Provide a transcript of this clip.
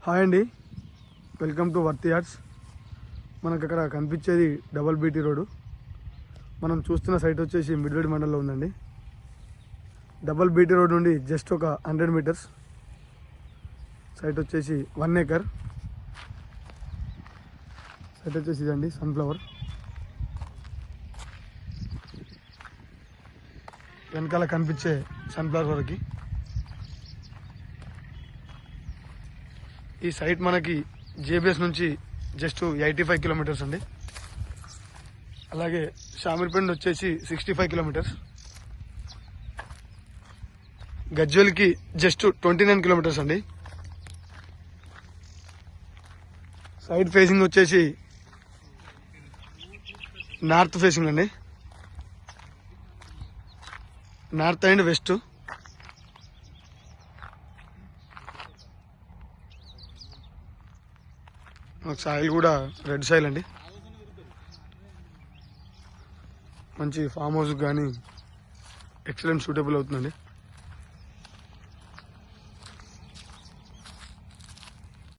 Hi అండి, welcome to వర్తి yards. మనకు అక్కడ కనిపించేది డబల్ బీటీ రోడ్డు. మనం చూస్తున్న సైట్ వచ్చేసి మిడ్వేడ్ మండలంలో ఉందండి. డబల్ బీటీ రోడ్ నుండి జస్ట్ ఒక 100 మీటర్స్. సైట్ వచ్చేసి 1 acre. సైట్ వచ్చేసి ఇదండి, సన్ఫ్లవర్. వెనకాల కనిపించే సన్ఫ్లవర్ వరకు ఈ సైట్ మనకి జేబీఎస్ నుంచి జస్ట్ 85 కిలోమీటర్స్ అండి. అలాగే షామీర్పేట వచ్చేసి 65 కిలోమీటర్స్. గజ్వేల్కి జస్ట్ 29 కిలోమీటర్స్ అండి. సైడ్ ఫేసింగ్ వచ్చేసి నార్త్ ఫేసింగ్ అండి, నార్త్ అండ్ వెస్ట్. సాయిల్ కూడా రెడ్ సాయిల్ అండి. మంచి ఫామ్ హౌస్ కానీ ఎక్సలెంట్ సూటబుల్ అవుతుందండి.